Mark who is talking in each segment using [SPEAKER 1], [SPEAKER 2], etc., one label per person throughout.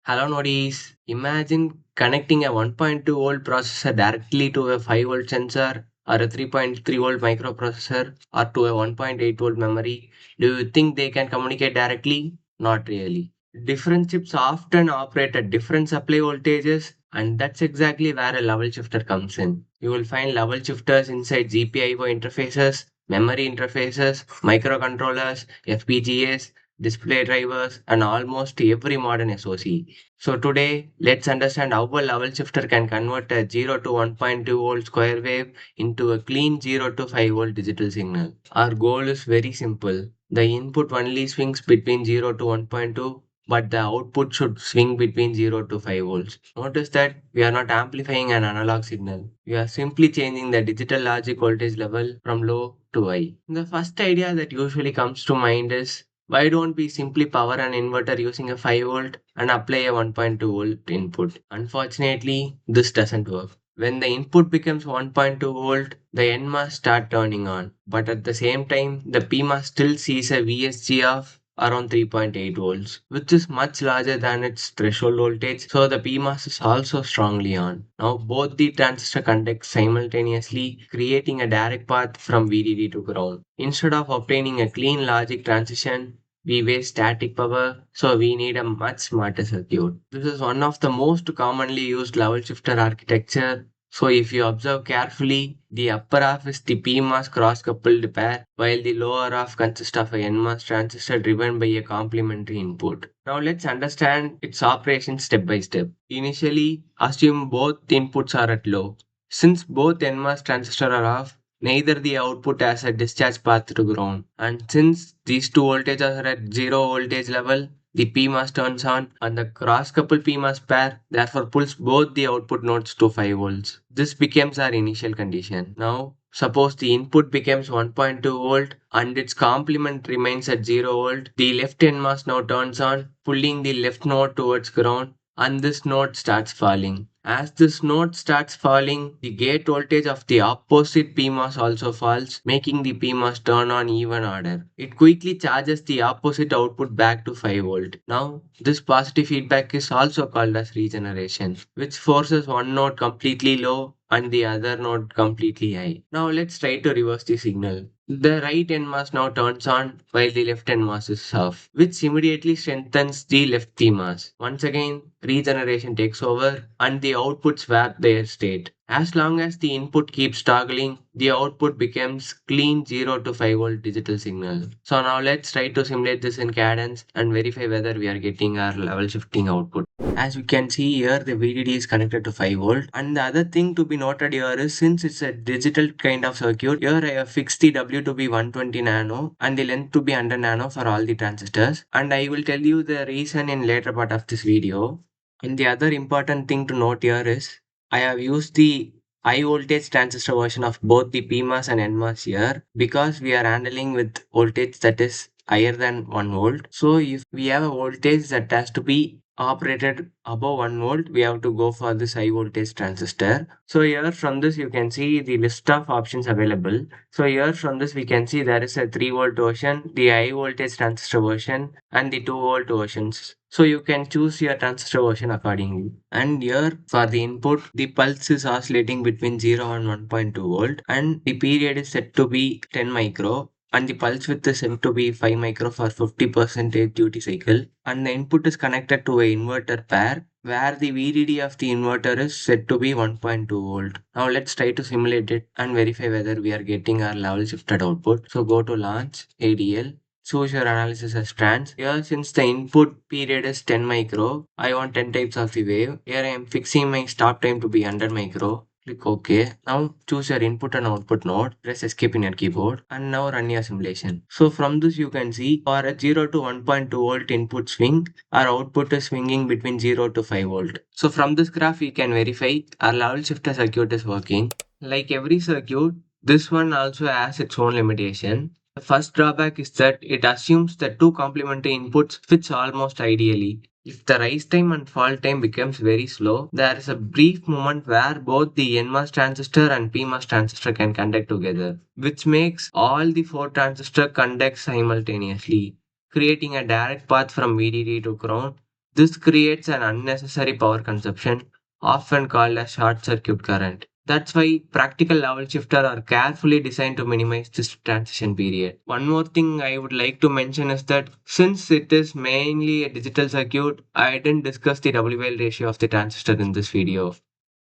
[SPEAKER 1] Hello Noddies. Imagine connecting a 1.2 volt processor directly to a 5 volt sensor or a 3.3 volt microprocessor or to a 1.8 volt memory. Do you think they can communicate directly? Not really. Different chips often operate at different supply voltages, and that's exactly where a level shifter comes in. You will find level shifters inside GPIO interfaces, memory interfaces, microcontrollers, FPGAs, display drivers, and almost every modern SoC. So today, let's understand how a level shifter can convert a 0 to 1.2 volt square wave into a clean 0 to 5 volt digital signal. Our goal is very simple. The input only swings between 0 to 1.2, but the output should swing between 0 to 5 volts. Notice that we are not amplifying an analog signal. We are simply changing the digital logic voltage level from low to high. The first idea that usually comes to mind is, why don't we simply power an inverter using a 5 volt and apply a 1.2 volt input? Unfortunately, this doesn't work. When the input becomes 1.2 volt, the NMOS start turning on. But at the same time, the PMOS still sees a VSG of around 3.8 volts, which is much larger than its threshold voltage. So the PMOS is also strongly on. Now both the transistor conduct simultaneously, creating a direct path from VDD to ground. Instead of obtaining a clean logic transition, we waste static power, so we need a much smarter circuit. This is one of the most commonly used level shifter architecture. So if you observe carefully, the upper half is the PMOS cross-coupled pair, while the lower half consists of a NMOS transistor driven by a complementary input. Now let's understand its operation step by step. Initially, assume both inputs are at low. Since both NMOS transistors are off, neither the output has a discharge path to ground. And since these two voltages are at zero voltage level, the PMOS turns on and the cross-coupled PMOS pair therefore pulls both the output nodes to 5 volts. This becomes our initial condition. Now, suppose the input becomes 1.2 volt and its complement remains at 0 volt. The left NMOS now turns on, pulling the left node towards ground, and this node starts falling. As this node starts falling, the gate voltage of the opposite PMOS also falls, making the PMOS turn on even order. It quickly charges the opposite output back to 5 volt. Now, this positive feedback is also called as regeneration, which forces one node completely low and the other node completely high. Now let's try to reverse the signal. The right NMOS now turns on while the left NMOS is off, which immediately strengthens the left PMOS. Once again, regeneration takes over and the outputs swap their state. As long as the input keeps toggling, the output becomes clean 0 to 5 volt digital signal. So now let's try to simulate this in Cadence and verify whether we are getting our level shifting output. As we can see here, the VDD is connected to 5 volt, and the other thing to be noted here is, since it's a digital kind of circuit, here I have fixed the W to be 120 nano and the length to be 100 nano for all the transistors, and I will tell you the reason in later part of this video. And the other important thing to note here is, I have used the high voltage transistor version of both the PMOS and NMOS here because we are handling with voltage that is higher than 1 volt. So if we have a voltage that has to be operated above 1 volt, we have to go for this high voltage transistor. So here from this you can see the list of options available. So here from this we can see there is a 3 volt version, the high voltage transistor version, and the 2 volt versions. So you can choose your transistor version accordingly. And here for the input, the pulse is oscillating between 0 and 1.2 volt, and the period is set to be 10 micro, and the pulse width is set to be 5 micro for 50% duty cycle, and the input is connected to a inverter pair where the VDD of the inverter is set to be 1.2 volt. Now let's try to simulate it and verify whether we are getting our level shifted output. So go to launch ADL. Choose your analysis as trans. Here, since the input period is 10 micro, I want 10 types of the wave. Here I am fixing my stop time to be 100 micro. Click OK. Now choose your input and output node. Press escape in your keyboard and now run your simulation. So from this you can see, for a 0 to 1.2 volt input swing, our output is swinging between 0 to 5 volt. So from this graph we can verify our level shifter circuit is working. Like every circuit, this one also has its own limitation. The first drawback is that it assumes that two complementary inputs fits almost ideally. If the rise time and fall time becomes very slow, there is a brief moment where both the NMOS transistor and PMOS transistor can conduct together, which makes all the four transistors conduct simultaneously, creating a direct path from VDD to ground. This creates an unnecessary power consumption, often called a short circuit current. That's why practical level shifter are carefully designed to minimize this transition period. One more thing I would like to mention is that since it is mainly a digital circuit, I didn't discuss the WL ratio of the transistor in this video.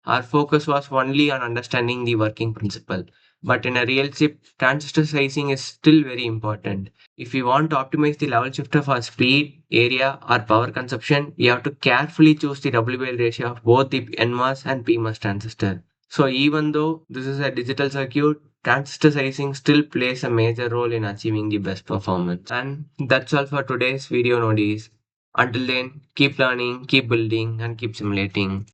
[SPEAKER 1] Our focus was only on understanding the working principle. But in a real chip, transistor sizing is still very important. If we want to optimize the level shifter for speed, area, or power consumption, we have to carefully choose the WL ratio of both the NMOS and PMOS transistor. So even though this is a digital circuit, transistor sizing still plays a major role in achieving the best performance. And that's all for today's video, Noddies. Until then, keep learning, keep building, and keep simulating.